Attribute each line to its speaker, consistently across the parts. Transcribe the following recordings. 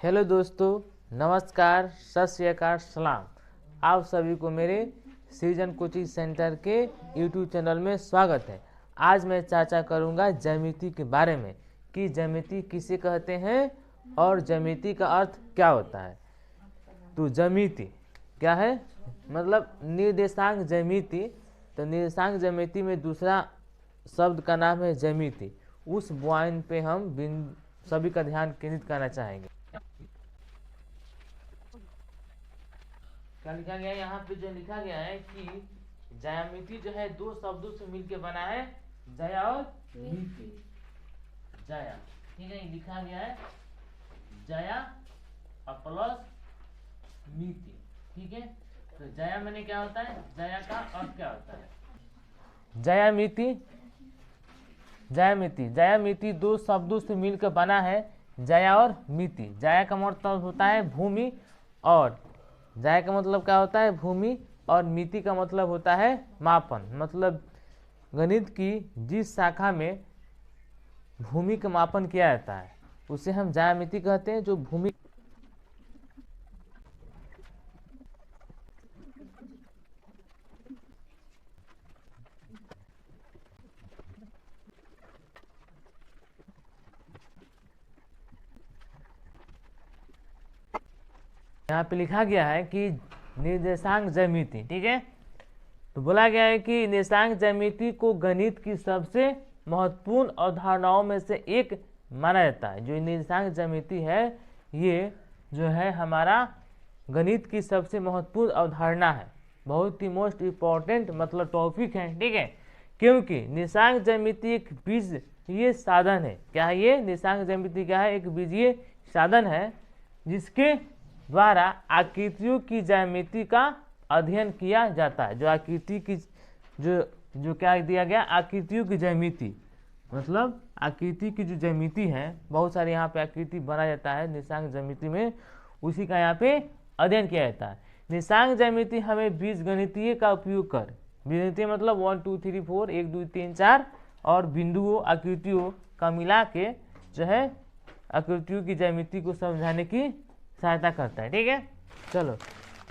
Speaker 1: Hello दोस्तों, नमस्कार, सत श्री अकाल, सलाम। आप सभी को मेरे सृजन कोचिंग सेंटर के यूट्यूब चैनल में स्वागत है। आज मैं चर्चा करूंगा ज्यामिति के बारे में कि ज्यामिति किसे कहते हैं और ज्यामिति का अर्थ क्या होता है। तो ज्यामिति क्या है, मतलब निर्देशांक ज्यामिति। तो निर्देशांक ज्यामिति में दूसरा शब्द का नाम है ज्यामिति। उस पॉइंट पे हम सभी का ध्यान केंद्रित करना चाहेंगे। क्या लिखा गया यहाँ पे? जो लिखा गया है कि ज्यामिति जो है दो शब्दों से मिलकर बना है, जया और मिति। जया, ठीक है, लिखा गया है जया प्लस मिति, ठीक है। तो जया मैंने क्या होता है, जया का अर्थ क्या होता है? ज्यामिति, ज्यामिति, ज्यामिति दो शब्दों से मिलकर बना है, जया और मिति। जया का मतलब होता है भूमि, और जया का मतलब क्या होता है? भूमि, और मिति का मतलब होता है मापन। मतलब गणित की जिस शाखा में भूमि का मापन किया जाता है उसे हम ज्यामिति कहते हैं। जो भूमि यहाँ पे लिखा गया है कि निर्देशांक ज्यामिति, ठीक है। तो बोला गया है कि निर्देशांक ज्यामिति को गणित की सबसे महत्वपूर्ण अवधारणाओं में से एक माना जाता है। जो निर्देशांक ज्यामिति है ये जो है हमारा गणित की सबसे महत्वपूर्ण अवधारणा है। बहुत ही मोस्ट इम्पोर्टेंट मतलब टॉपिक है, ठीक है। क्योंकि निर्देशांक ज्यामिति एक बीजीय साधन है। क्या है ये? निर्देशांक ज्यामिति क्या है? एक बीजीय साधन है जिसके द्वारा आकृतियों की ज्यामिति का अध्ययन किया जाता है। जो आकृति की जो क्या दिया गया, आकृतियों की ज्यामिति, मतलब आकृति की जो ज्यामिति है, बहुत सारे यहाँ पे आकृति बना जाता है निर्देशांक ज्यामिति में, उसी का यहाँ पे अध्ययन किया जाता है। निर्देशांक ज्यामिति हमें बीजगणितीय का उपयोग कर, बीजगणितीय मतलब 1 2 3 4 1 2 3 4 और बिंदुओं आकृतियों का मिला के जो है आकृतियों की ज्यामिति को समझाने की सहायता करता है, ठीक है। चलो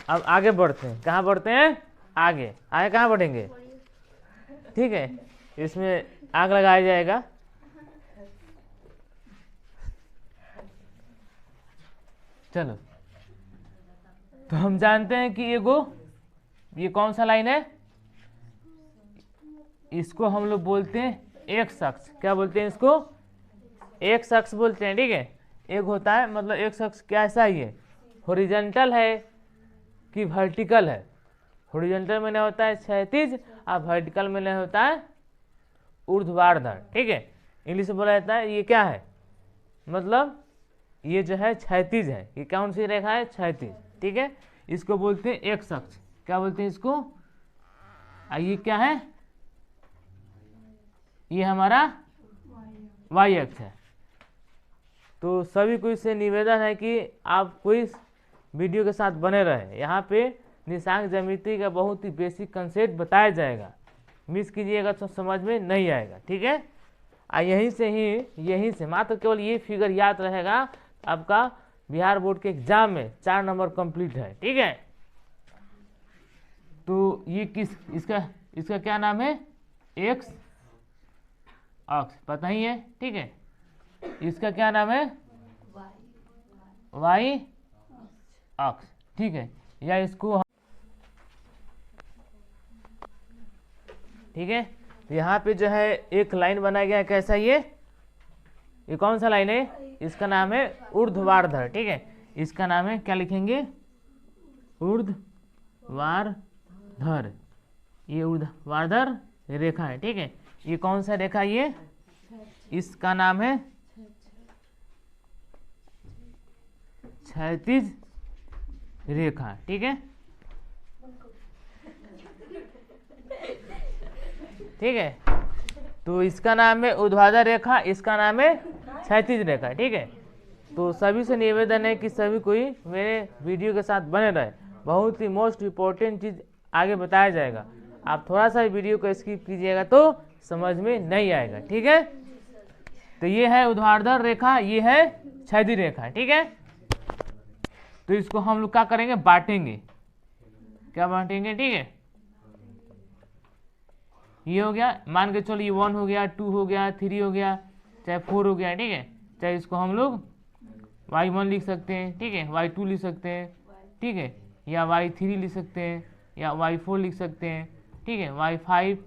Speaker 1: अब आगे बढ़ते हैं। कहाँ बढ़ते हैं? आगे। आगे कहाँ बढ़ेंगे? ठीक है, इसमें आग लगाया जाएगा। चलो, तो हम जानते हैं कि ये कौन सा लाइन है? इसको हम लोग बोलते हैं एक्स अक्ष। क्या बोलते हैं इसको? एक्स अक्ष बोलते हैं, ठीक है। एक होता है मतलब एक्स अक्ष कैसा ही है, हॉरिजॉन्टल है कि वर्टिकल है। हॉरिजॉन्टल में नहीं होता है क्षैतिज, और वर्टिकल में नहीं होता है ऊर्ध्वाधर, ठीक है। इंग्लिश में बोला जाता है ये क्या है, मतलब ये जो है क्षैतिज है। ये कौन सी रेखा है? क्षैतिज, ठीक है। इसको बोलते हैं एक्स अक्ष। क्या बोलते हैं इसको? ये क्या है? ये हमारा वाई अक्ष है। तो सभी को इससे निवेदन है कि आप कोई वीडियो के साथ बने रहे। यहाँ पे निर्देशांक ज्यामिति का बहुत ही बेसिक कंसेप्ट बताया जाएगा, मिस कीजिएगा तो समझ में नहीं आएगा, ठीक है। यहीं से मात्र केवल ये फिगर याद रहेगा, आपका बिहार बोर्ड के एग्जाम में 4 नंबर कंप्लीट है, ठीक है। तो ये इसका क्या नाम है? एक्स अक्ष, पता ही है, ठीक है। इसका क्या नाम है? वाई अक्ष, ठीक है। या इसको, ठीक है। तो यहाँ पे जो है एक लाइन बनाया गया है। कैसा? ये कौन सा लाइन है? इसका नाम है ऊर्ध्वाधर, ठीक है। इसका नाम है, क्या लिखेंगे? ऊर्ध्वाधर। ये ऊर्ध्वाधर रेखा है, ठीक है। ये कौन सा रेखा? ये इसका नाम है क्षैतिज रेखा, ठीक है, ठीक है। तो इसका नाम है ऊर्ध्वाधर रेखा, इसका नाम है क्षैतिज रेखा, ठीक है। तो सभी से निवेदन है कि सभी कोई मेरे वीडियो के साथ बने रहे। बहुत ही मोस्ट इम्पोर्टेंट चीज आगे बताया जाएगा। आप थोड़ा सा वीडियो को स्किप कीजिएगा तो समझ में नहीं आएगा, ठीक है। तो ये है ऊर्ध्वाधर रेखा, ये है क्षैतिज रेखा, ठीक है। तो इसको हम लोग क्या करेंगे, बांटेंगे। क्या बांटेंगे, ठीक है। ये हो गया, मान के चलो ये 1 हो गया, 2 हो गया, 3 हो गया, चाहे 4 हो गया, ठीक है। चाहे इसको हम लोग y1 लिख सकते हैं, ठीक है, y2 लिख सकते हैं, ठीक है, या y3 लिख सकते हैं, या y4 लिख सकते हैं, ठीक है, y5,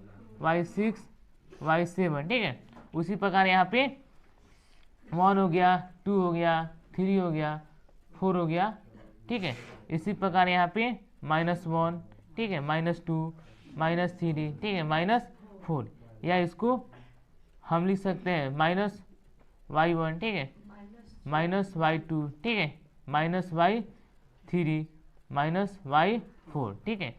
Speaker 1: y6, y7, ठीक है। उसी प्रकार यहाँ पे 1 हो गया, 2 हो गया, 3 हो गया, 4 हो गया, ठीक है। इसी प्रकार यहाँ पे -1, ठीक है, -2, -3, ठीक है, -4, या इसको हम लिख सकते हैं -y1, ठीक है, -y2, ठीक है, -y3, -y4, ठीक है,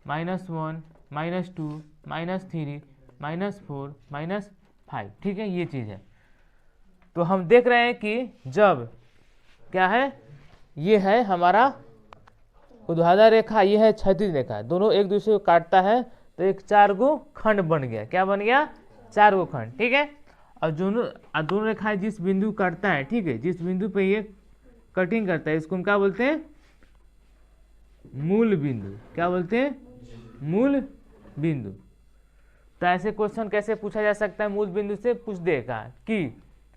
Speaker 1: -1, -2, -3, -4, -5, ठीक है। ये चीज़ है। तो हम देख रहे हैं कि जब क्या है, ये है हमारा ऊर्ध्वाधर रेखा, ये है क्षैतिज रेखा, दोनों एक दूसरे को काटता है तो एक 4 गो खंड बन गया। क्या बन गया, 4 गो खंड, ठीक है। और दोनों रेखाएं जिस बिंदु काटता है, ठीक है, जिस बिंदु पे ये कटिंग करता है, इसको हम क्या बोलते हैं, मूल बिंदु। क्या बोलते हैं, मूल बिंदु। तो ऐसे क्वेश्चन कैसे पूछा जा सकता है, मूल बिंदु से पूछ देगा कि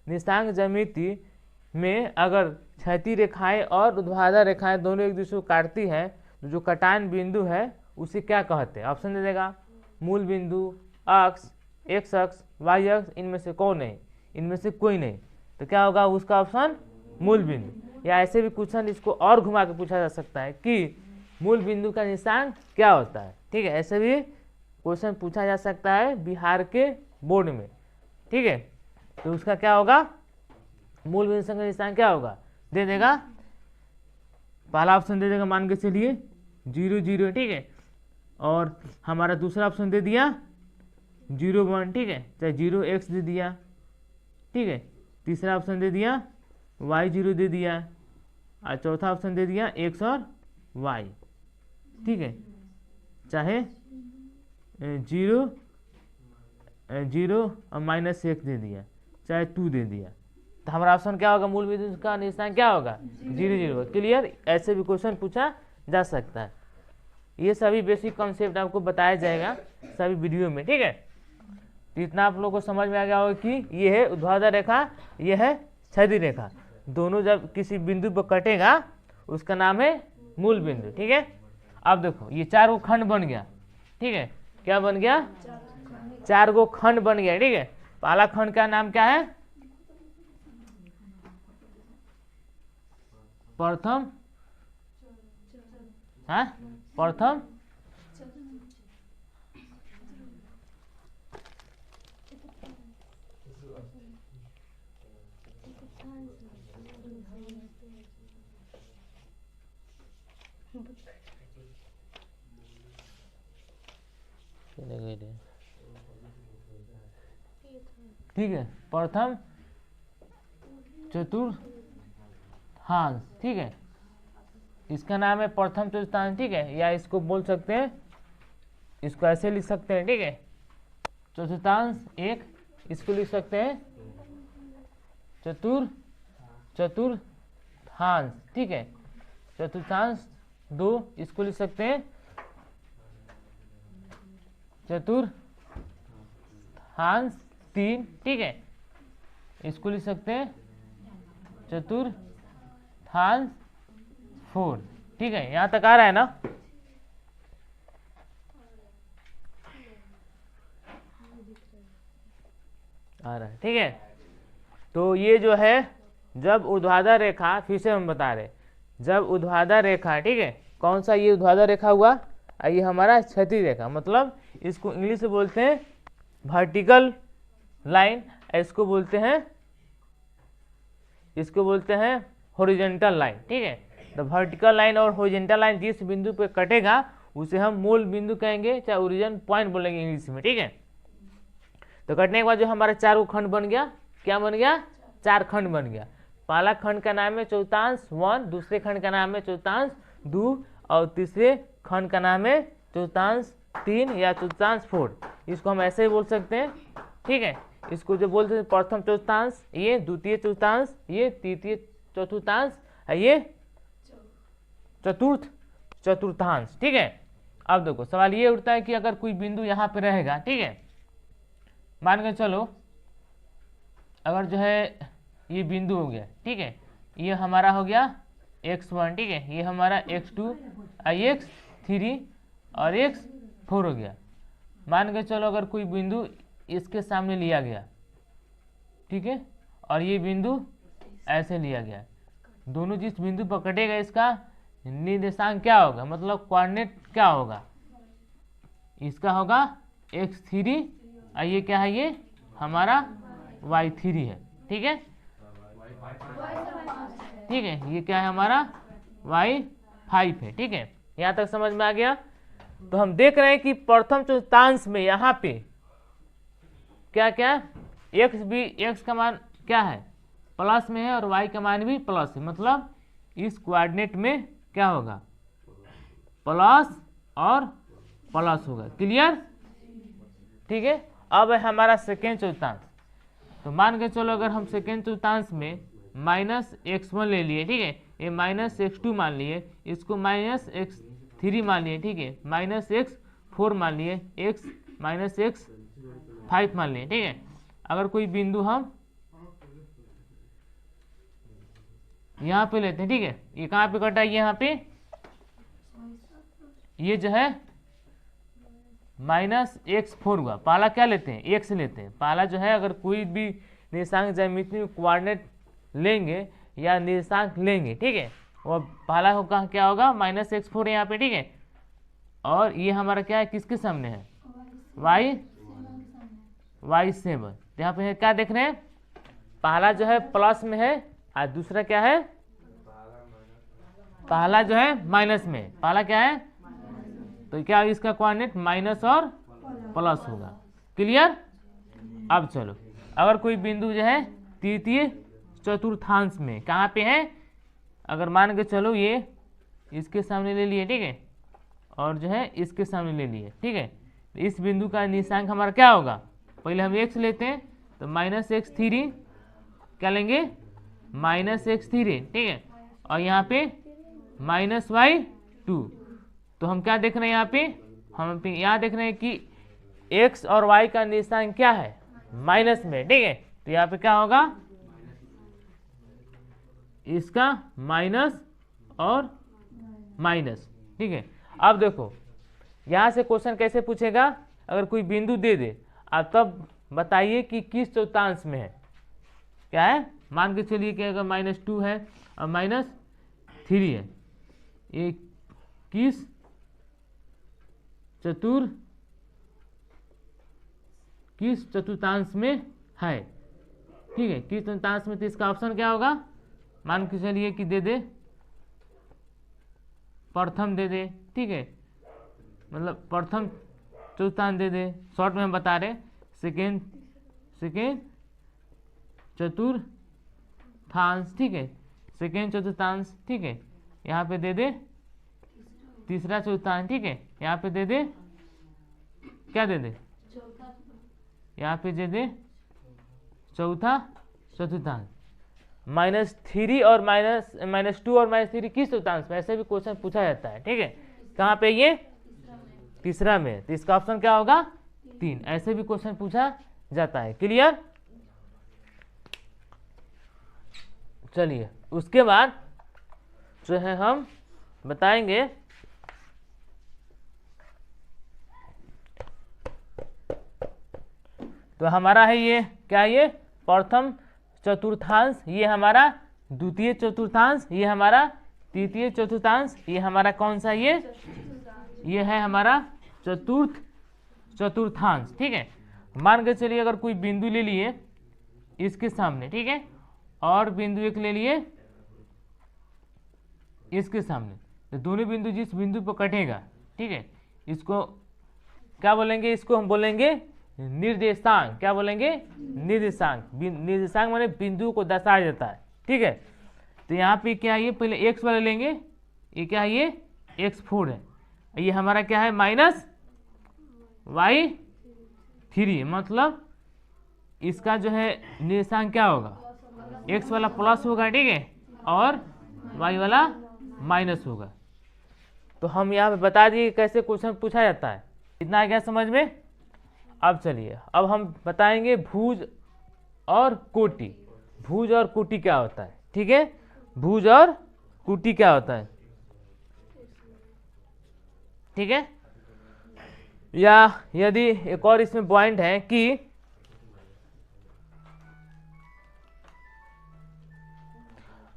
Speaker 1: निशांक ज्यामिति में अगर क्षैतिज रेखाएं और ऊर्ध्वाधर रेखाएं दोनों एक दूसरे को काटती हैं तो जो कटान बिंदु है उसे क्या कहते हैं। ऑप्शन दे देगा, मूल बिंदु, अक्ष, एक्स अक्ष, वाई अक्ष, इनमें से कौन नहीं, इनमें से कोई नहीं। तो क्या होगा उसका ऑप्शन, मूल बिंदु। या ऐसे भी क्वेश्चन इसको और घुमा के पूछा जा सकता है कि मूल बिंदु का निशांक क्या होता है, ठीक है। ऐसे भी क्वेश्चन पूछा जा सकता है बिहार के बोर्ड में, ठीक है। तो उसका क्या होगा, मूल बिंदु का निशांक क्या होगा, दे देगा। पहला ऑप्शन दे देगा, मान के चलिए 0, 0, ठीक है। और हमारा दूसरा ऑप्शन दे दिया 0, 1, ठीक है, चाहे 0x दे दिया, ठीक है। तीसरा ऑप्शन दे दिया y0 दे दिया, और चौथा ऑप्शन दे दिया x और y, ठीक है। चाहे 0, 0 और -1 दे दिया, चाहे 2 दे दिया। तो हमारा ऑप्शन क्या होगा, मूल बिंदु का निशान क्या होगा, 0, 0। क्लियर। ऐसे भी क्वेश्चन पूछा जा सकता है। ये सभी बेसिक कॉन्सेप्ट आपको बताया जाएगा सभी वीडियो में, ठीक है। तो इतना आप लोगों को समझ में आ गया होगा कि ये है ऊर्ध्वाधर रेखा, ये है क्षैतिज रेखा, दोनों जब किसी बिंदु पर कटेगा उसका नाम है मूल बिंदु, ठीक है। अब देखो ये 4 गो खंड बन गया, ठीक है। क्या बन गया, 4 गो खंड बन गया, ठीक है। पहला खंड का नाम क्या है, प्रथम, हाँ, प्रथम ठीक है, प्रथम चतुर्थांश, ठीक है। इसका नाम है प्रथम चतुर्थांश, ठीक है। या इसको बोल सकते हैं, इसको ऐसे लिख सकते हैं, ठीक है, चतुर्थांश 1, इसको लिख सकते हैं चतुर्थांश, ठीक है। चतुर्थांश 2, इसको लिख सकते हैं चतुर्थांश 3, ठीक है। इसको लिख सकते हैं चतुर्थांश 4, ठीक है। यहां तक आ रहा है ना, आ रहा है, ठीक है। तो ये जो है जब ऊर्ध्वाधर रेखा, फिर से हम बता रहे, जब ऊर्ध्वाधर रेखा, ठीक है, कौन सा ये ऊर्ध्वाधर रेखा हुआ, ये हमारा क्षैतिज रेखा, मतलब इसको इंग्लिश में बोलते हैं वर्टिकल लाइन, इसको बोलते हैं हॉरिजॉन्टल लाइन, ठीक है। तो वर्टिकल लाइन और हॉरिजॉन्टल लाइन जिस बिंदु पे कटेगा उसे हम मूल बिंदु कहेंगे, चाहे ओरिजिन पॉइंट बोलेंगे इंग्लिश में, ठीक है। तो कटने के बाद जो हमारा 4 गो खंड बन गया, क्या बन गया, 4 खंड बन गया। पहला खंड का नाम है चौतांश 1, दूसरे खंड का नाम है चौतांश 2, और तीसरे खंड का नाम है चौतांश 3 या चौतांश 4। इसको हम ऐसे ही बोल सकते हैं, ठीक है। इसको जो बोलते हैं प्रथम चतुर्थांश, ये द्वितीय चतुर्थांश, ये तृतीय चतुर्थांश, ये चतुर्थांश। ठीक है, अब देखो सवाल ये उठता है कि अगर कोई बिंदु यहाँ पे रहेगा, ठीक है, मान के चलो अगर जो है ये बिंदु हो गया, ठीक है, ये हमारा हो गया x1, ठीक है, ये हमारा x2, x3 और x4 हो गया। मान के चलो अगर कोई बिंदु इसके सामने लिया गया, ठीक है, और ये बिंदु ऐसे लिया गया, दोनों जिस बिंदु पर कटेगा इसका निर्देशांक क्या होगा, मतलब कोऑर्डिनेट क्या होगा, इसका होगा x3 और ये क्या है, ये हमारा y3 है। ठीक है, ठीक है, ये क्या है हमारा y5 है। ठीक है, यहाँ तक समझ में आ गया। तो हम देख रहे हैं कि प्रथम चतुर्थांश में यहाँ पे क्या क्या x का मान क्या है, प्लस में है और y का मान भी प्लस है, मतलब इस कोऑर्डिनेट में क्या होगा, प्लस और प्लस होगा। क्लियर? ठीक है, अब है हमारा सेकेंड चतुर्थांश। तो मान के चलो अगर हम सेकेंड चतुर्थांश में -x1 ले लिए, ठीक है, ये -x2 मान लिए, इसको -x3 मान लिए, ठीक है, -x4 मान लिए, -x5 मान लिए। ठीक है, अगर कोई बिंदु हम यहाँ पे लेते हैं, ठीक है, ये कहाँ पे कटा है, यहाँ पे, ये जो है -x4 हुआ। पहला क्या लेते हैं, x लेते हैं। पहला जो है अगर कोई भी निर्देशांक ज्यामिति में कोऑर्डिनेट लेंगे या निर्देशांक लेंगे, ठीक है, वो पहला होगा क्या होगा, -x4 यहाँ पे, ठीक है, और ये हमारा क्या है, किसके सामने है, y7। तो यहाँ पे है क्या देख रहे हैं, पहला जो है प्लस में है और दूसरा क्या है, पहला जो है माइनस में, पहला क्या है, तो क्या इसका कोऑर्डिनेट माइनस और प्लस होगा। क्लियर? अब चलो अगर कोई बिंदु जो है तृतीय चतुर्थांश में कहाँ पे है, अगर मान के चलो ये इसके सामने ले लिए, ठीक है, और जो है इसके सामने ले लिए, ठीक है, तो इस बिंदु का निर्देशांक हमारा क्या होगा, पहले हम x लेते हैं, तो -x3 क्या लेंगे, -x3, ठीक है, और यहाँ पे -y2। तो हम क्या देख रहे हैं यहाँ पे, हम यहाँ देख रहे हैं कि x और y का निर्देशांक क्या है, माइनस में। ठीक है, तो यहाँ पे क्या होगा, इसका माइनस और माइनस। ठीक है, अब देखो यहाँ से क्वेश्चन कैसे पूछेगा, अगर कोई बिंदु दे दे, अब तब बताइए कि किस चतुर्थांश में है, क्या है, मान के चलिए कि अगर -2 है और -3 है, ये किस चतुर्थांश में है। ठीक है, किस चतुर्थांश में, तो इसका ऑप्शन क्या होगा, मान के चलिए कि दे दे प्रथम दे दे, ठीक है, मतलब प्रथम चतुर्थांश दे दे, शॉर्ट में हम बता रहे सेकेंड चतुर्थांश, ठीक है, सेकेंड चतुर्थांश, ठीक है, यहाँ पे दे दे तीसरा चतुर्थांश, ठीक है, यहाँ पे दे दे क्या दे दे, यहाँ पे दे दे चौथा चतुर्थांश। -3 और -2 और -3 किस चतुर्थांश में, ऐसे भी क्वेश्चन पूछा जाता है। ठीक है, कहाँ पे, ये तीसरा में, तो इसका ऑप्शन क्या होगा, 3। ऐसे भी क्वेश्चन पूछा जाता है। क्लियर? चलिए उसके बाद जो है हम बताएंगे तो हमारा है ये क्या, ये प्रथम चतुर्थांश, ये हमारा द्वितीय चतुर्थांश, ये हमारा तृतीय चतुर्थांश, ये हमारा कौन सा, ये है हमारा चतुर्थांश। ठीक है, मान के चलिए अगर कोई बिंदु ले लिए इसके सामने, ठीक है, और बिंदु एक ले लिए इसके सामने, तो दोनों बिंदु जिस बिंदु पर कटेगा, ठीक है, इसको क्या बोलेंगे, इसको हम बोलेंगे निर्देशांक। क्या बोलेंगे, निर्देशांक। निर्देशांक माने बिंदु को दर्शाया जाता है। ठीक है, तो यहाँ पे क्या है, ये पहले x वाले लेंगे, ये क्या है, ये x4 है, ये हमारा क्या है, -y3, मतलब इसका जो है निर्देशांक क्या होगा, x वाला प्लस होगा, ठीक है, और y वाला माइनस होगा। तो हम यहाँ पे बता दिए कैसे क्वेश्चन पूछा जाता है। इतना आ गया समझ में। अब चलिए, अब हम बताएंगे भुज और कोटि। भुज और कोटि क्या होता है, ठीक है। भुज और कोटि क्या होता है, ठीक है। या यदि एक और इसमें पॉइंट है कि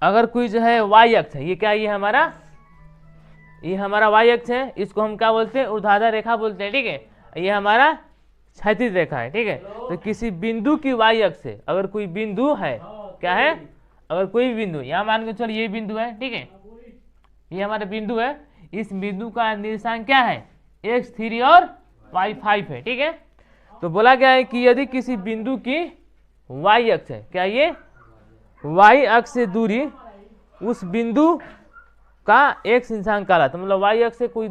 Speaker 1: अगर कोई जो है वाई अक्ष है, ये क्या, ये हमारा वाई अक्ष है, इसको हम क्या बोलते हैं, ऊर्ध्वाधर रेखा बोलते हैं, ठीक है। ये हमारा क्षैतिज रेखा है, ठीक है। तो किसी बिंदु की वाई अक्ष से अगर कोई बिंदु है, क्या है, अगर कोई बिंदु, यहाँ मान के चलो ये बिंदु है, ठीक है, ये हमारा बिंदु है, इस बिंदु का निर्देशांक क्या है, x3 और y5 है, ठीक है। तो बोला गया है कि यदि किसी बिंदु की y अक्ष है, क्या ये y अक्ष से दूरी उस बिंदु का x निर्देशांक कहलाता है। मतलब y अक्ष से कोई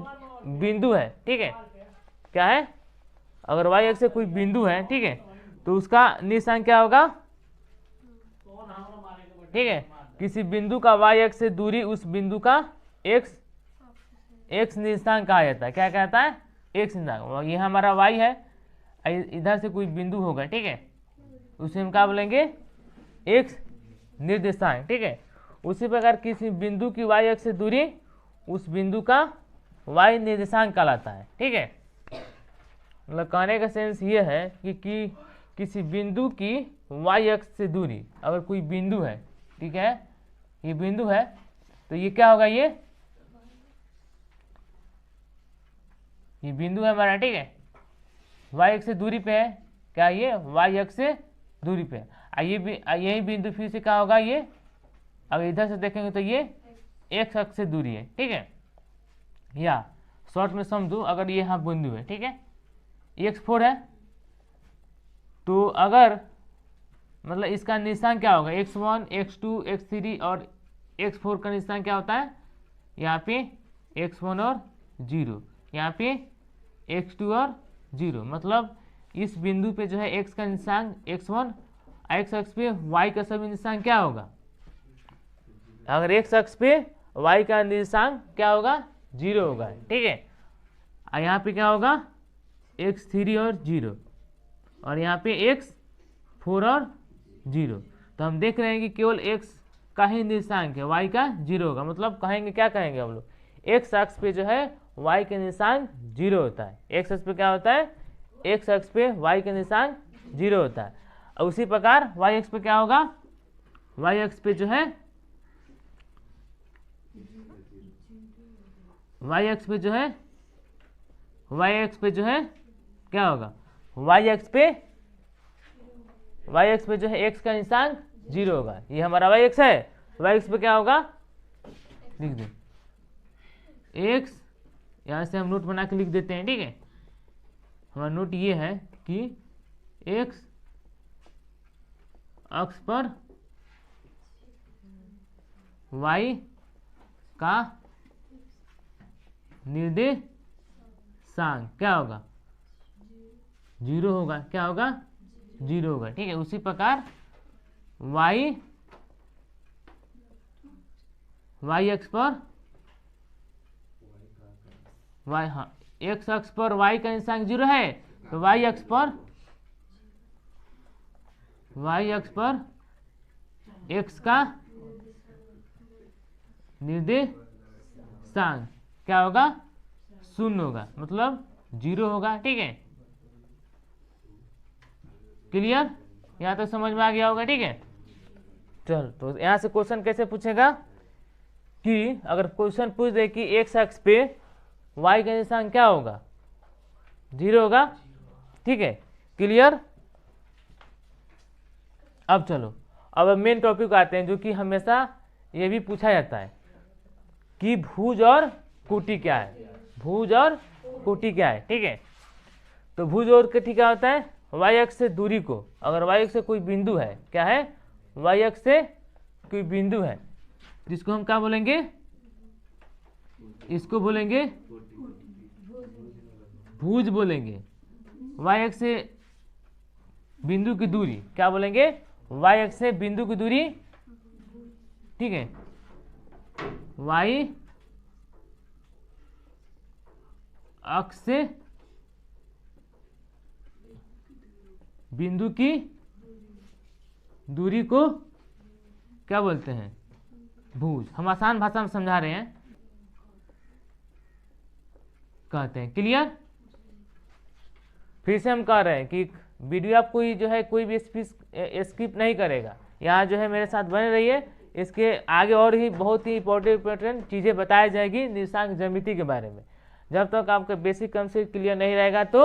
Speaker 1: बिंदु है, ठीक है, क्या है, अगर y अक्ष से कोई बिंदु है, ठीक है, तो उसका निर्देशांक क्या होगा, ठीक है। किसी बिंदु का y अक्ष से दूरी उस बिंदु का x निर्देशांक कहा जाता है। क्या कहता है, x निर्देशांक। ये हमारा y है, इधर से कोई बिंदु होगा, ठीक है, उसे हम क्या बोलेंगे, x निर्देशांक, ठीक है। उसी प्रकार किसी बिंदु की y अक्ष से दूरी उस बिंदु का y निर्देशांक कहलाता है, ठीक है। मतलब कहने का सेंस ये है कि किसी बिंदु की y अक्ष से दूरी, अगर कोई बिंदु है, ठीक है, ये बिंदु है, तो ये क्या होगा, ये बिंदु है हमारा, ठीक है, y अक्ष से दूरी पे है, क्या ये y अक्ष से दूरी पे है। यही बिंदु फिर से क्या होगा, ये अगर इधर से देखेंगे तो ये x अक्ष से दूरी है, ठीक है। या शॉर्ट में समझो, अगर ये यहाँ बिंदु है, ठीक है, x4 है, तो अगर मतलब इसका निर्देशांक क्या होगा, x1 x2 x3 और x4 का निर्देशांक क्या होता है, यहाँ पे x1 और 0, यहाँ पे x2 और 0। मतलब इस बिंदु पे जो है x का निर्देशांक x1, x अक्ष पे y का सभी निर्देशांक क्या होगा, अगर x अक्ष पे y का निर्देशांक क्या होगा, 0 होगा, ठीक है। यहाँ पे क्या होगा, x3 और 0, और यहाँ पे x4 और 0। तो हम देख रहे हैं कि केवल x का ही निर्देशांक है, y का 0 होगा। मतलब कहेंगे, क्या कहेंगे हम लोग, x अक्ष पे जो है y का निर्देशांक 0 होता है। x अक्ष पे क्या होता है, x अक्ष पे y का निर्देशांक 0 होता है। और उसी प्रकार y अक्ष पे क्या होगा, y अक्ष पे जो है y अक्ष पे जो है क्या होगा, y अक्ष पे जो है x का निर्देशांक 0 होगा। ये हमारा y अक्ष है, y अक्ष पे क्या होगा, लिख दो x, यहाँ से हम नोट बना के लिख देते हैं, ठीक है। हमारा नोट ये है कि x अक्ष पर y का निर्देशांक क्या होगा, 0 होगा, क्या होगा, 0 होगा, ठीक है। उसी प्रकार y अक्ष पर y, हाँ, x अक्ष पर y का निर्देशांक 0 है, तो y अक्ष पर x का निर्देशांक क्या होगा, 0 होगा, मतलब 0 होगा, ठीक है। क्लियर, यहाँ तक समझ में आ गया होगा, ठीक है। चल, तो यहाँ से क्वेश्चन कैसे पूछेगा कि अगर क्वेश्चन पूछ दे कि x अक्ष पे y का निर्देशांक क्या होगा, 0 होगा, ठीक है। क्लियर। अब चलो, अब मेन टॉपिक आते हैं, जो कि हमेशा ये भी पूछा जाता है कि भुज और कोटि क्या है, भुज और कोटि क्या है, ठीक है। तो भुज और कोटि क्या होता है, y अक्ष से दूरी को, अगर y अक्ष से कोई बिंदु है, क्या है, y अक्ष से कोई बिंदु है, जिसको हम क्या बोलेंगे, इसको बोलेंगे भुज बोलेंगे। y अक्ष से बिंदु की दूरी क्या बोलेंगे, y अक्ष से बिंदु की दूरी, ठीक है, y अक्ष से बिंदु की दूरी को क्या बोलते हैं? भुज। हम आसान भाषा में समझा रहे हैं, कहते हैं। क्लियर? फिर से हम कह रहे हैं कि वीडियो आप कोई जो है कोई भी स्किप नहीं करेगा, यहाँ जो है मेरे साथ बने रहिए। इसके आगे और ही बहुत ही इंपॉर्टेंट चीज़ें बताई जाएगी निर्देशांक ज्यामिति के बारे में। जब तक आपका बेसिक कंसेप्ट क्लियर नहीं रहेगा तो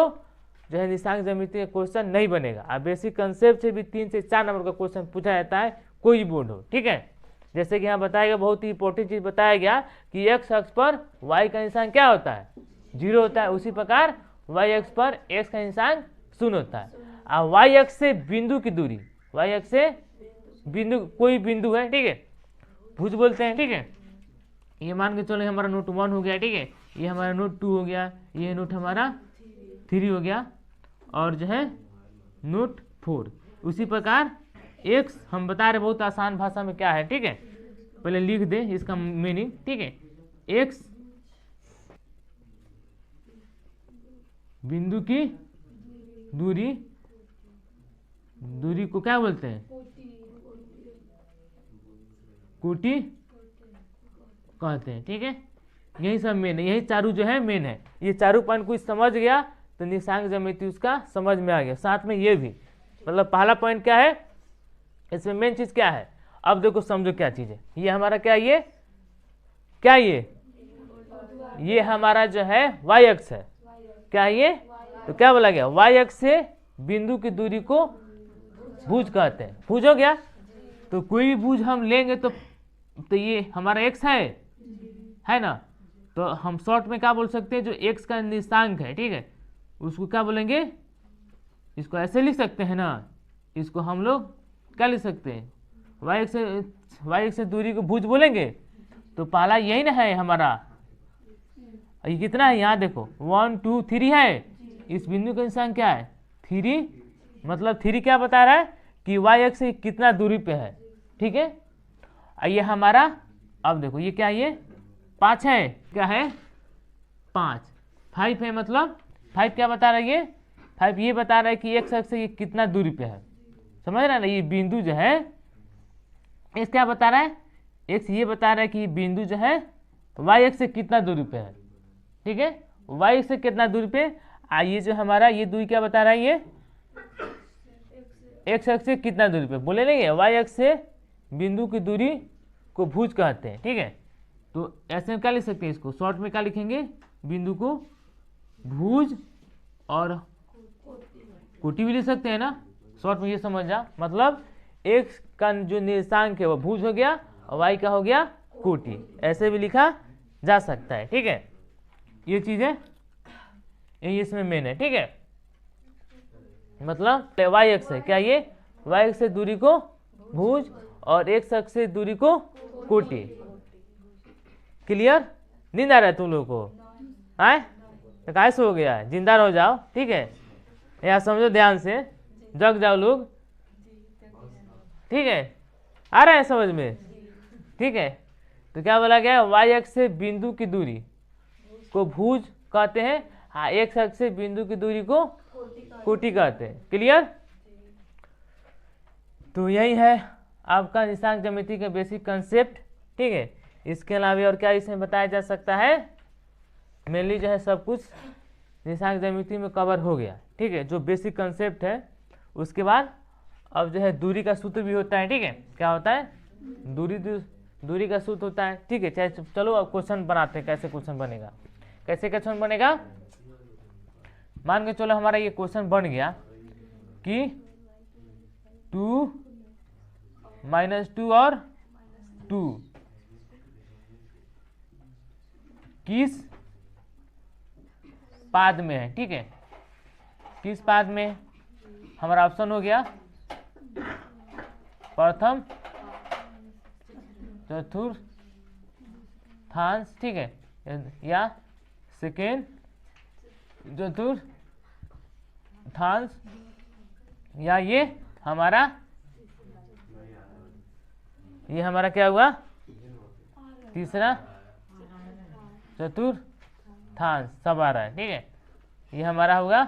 Speaker 1: जो है निर्देशांक ज्यामिति का क्वेश्चन नहीं बनेगा। अब बेसिक कंसेप्ट से भी 3 से 4 नंबर का क्वेश्चन पूछा जाता है, कोई भी बोर्ड हो। ठीक है, जैसे कि यहाँ बताया गया, बहुत ही इंपॉर्टेंट चीज़ बताया गया कि एक्स अक्ष पर वाई का निशान क्या होता है? 0 होता है। उसी प्रकार वाई अक्ष पर एक्स का निशान 0 होता है। अब वाई अक्ष से बिंदु की दूरी, वाई अक्ष से बिंदु, कोई बिंदु है, ठीक है, भुज बोलते हैं। ठीक है, ये मान के चलो हमारा नोट 1 हो गया। ठीक है, ये हमारा नोट 2 हो गया, ये नोट हमारा 3 हो गया, और जो है नोट 4। उसी प्रकार एक्स हम बता रहे बहुत आसान भाषा में क्या है। ठीक है, पहले लिख दे इसका मीनिंग। ठीक है, एक्स बिंदु की दूरी को क्या बोलते हैं? कोटि कहते हैं। ठीक है, यही सब मेन है, यही चारों जो है मेन है। ये चारों पॉइंट कोई समझ गया तो निर्देशांक ज्यामिति उसका समझ में आ गया। साथ में ये भी, मतलब पहला पॉइंट क्या है, इसमें मेन चीज क्या है। अब देखो समझो क्या चीज है। ये हमारा क्या, ये क्या, ये हमारा जो है वाई अक्ष है। क्या है ये? तो क्या बोला गया? वाई अक्ष से बिंदु की दूरी को भुज कहते हैं। भुज हो गया। तो कोई भी भुज हम लेंगे तो ये हमारा एक्स है ना। तो हम शॉर्ट में क्या बोल सकते हैं, जो एक्स का निर्देशांक है, ठीक है, उसको क्या बोलेंगे? इसको ऐसे लिख सकते हैं ना, इसको हम लोग क्या लिख सकते हैं? वाई एक्स से दूरी को भुज बोलेंगे। तो पहला यही ना है हमारा, ये कितना है यहाँ देखो, 1 2 3 है। इस बिंदु का निशान क्या है? 3। मतलब 3 क्या बता रहा है कि वाई एक्स से कितना दूरी पे है। ठीक है, ये हमारा, अब देखो ये क्या है, ये 5 है। क्या है? 5। 5 है, मतलब 5 क्या बता रहा है? ये 5 ये बता रहा है कि एक्स अक्ष से ये कितना दूरी पे है। समझ रहा है ना? ये बिंदु जो है एक्स क्या बता रहा है? एक्स ये बता रहा है कि ये बिंदु जो है वाई एक्स से कितना दूरी पे है। ठीक है, वाई से कितना दूरी पे, ये जो हमारा ये दूरी क्या बता रहा है? ये एक्स अक्ष से कितना दूरी पे, बोले नहीं है, वाई अक्ष से बिंदु की दूरी को भुज कहते हैं। ठीक है, तो ऐसे में क्या लिख सकते हैं? इसको शॉर्ट में क्या लिखेंगे? बिंदु को भुज और कोटि भी लिख सकते हैं ना। शॉर्ट में ये समझ जा, मतलब एक्स का जो निर्देशांक है वो भुज हो गया और वाई का हो गया कोटि, ऐसे भी लिखा जा सकता है। ठीक है, ये चीजें यही इसमें मेन है। ठीक है, मतलब वाई एक्स है, क्या ये? वाई एक्स से दूरी को भुज और एक्स अक्ष से दूरी को कोटि। क्लियर? नींद आ रहा है तुम लोगों को? आए तो कैसे हो गया है? जिंदा रह जाओ। ठीक है, यहाँ समझो ध्यान से, जग जाओ लोग। ठीक है, आ रहा है समझ में? ठीक है, तो क्या बोला गया? वाई अक्ष से बिंदु की दूरी को भुज कहते हैं, हाँ, एक्स अक्ष से बिंदु की दूरी को कोटि कहते हैं। क्लियर? तो यही है आपका निर्देशांक ज्यामिति का बेसिक कंसेप्ट। ठीक है, इसके अलावा और क्या इसमें बताया जा सकता है? मेनली जो है सब कुछ निर्देशांक ज्यामिति में कवर हो गया। ठीक है, जो बेसिक कंसेप्ट है। उसके बाद अब जो है दूरी का सूत्र भी होता है। ठीक है, क्या होता है? दूरी का सूत्र होता है। ठीक है, चाहे चलो अब क्वेश्चन बनाते हैं, कैसे क्वेश्चन बनेगा, कैसे क्वेश्चन बनेगा। मान के चलो हमारा ये क्वेश्चन बन गया कि 2 - 2 और 2 किस पाद में है। ठीक है, किस पाद में? हमारा ऑप्शन हो गया प्रथम चतुर्थांश, ठीक है, या सेकेंड चतुर्थांश, या ये हमारा क्या हुआ? तीसरा चतुर्थांश। चतुर्थांश सब आ रहा है, ठीक है। ये हमारा होगा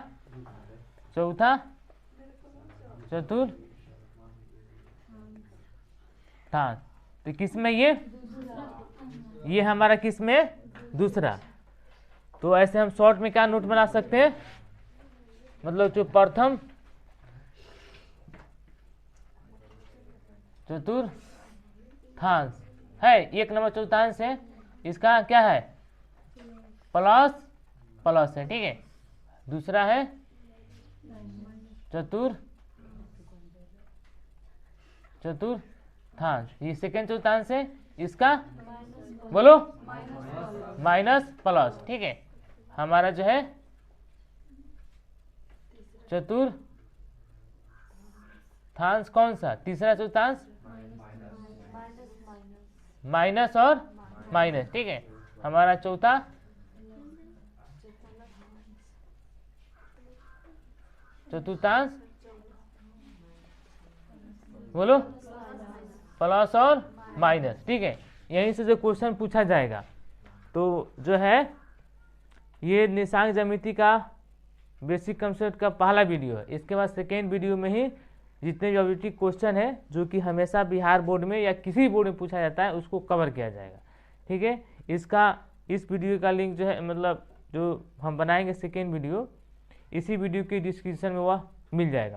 Speaker 1: चौथा चतुर्थांश। तो किस में ये हमारा किस में दूसरा। तो ऐसे हम शॉर्ट में क्या नोट बना सकते हैं, मतलब जो प्रथम चतुर्थांश है 1 नंबर चतुर्थांश है, इसका क्या है प्लस प्लस है, ठीक है। दूसरा है चतुर्थांश, ये सेकेंड चतुर्थांश है, इसका बोलो माइनस प्लस, ठीक है। हमारा जो है चतुर्थांश कौन सा, तीसरा चतुर्थांश माइनस और माइनस, ठीक है। हमारा चौथा चतुर्थांश बोलो प्लस और माइनस, ठीक है। यहीं से जो क्वेश्चन पूछा जाएगा। तो जो है ये निशांक ज्यामिति का बेसिक कंसेप्ट का पहला वीडियो है। इसके बाद सेकेंड वीडियो में ही जितने भी ऑब्जेक्टिव क्वेश्चन है जो कि हमेशा बिहार बोर्ड में या किसी भी बोर्ड में पूछा जाता है उसको कवर किया जाएगा, ठीक है। इस वीडियो का लिंक जो है, मतलब जो हम बनाएंगे सेकेंड वीडियो, इसी वीडियो के डिस्क्रिप्शन में वह मिल जाएगा।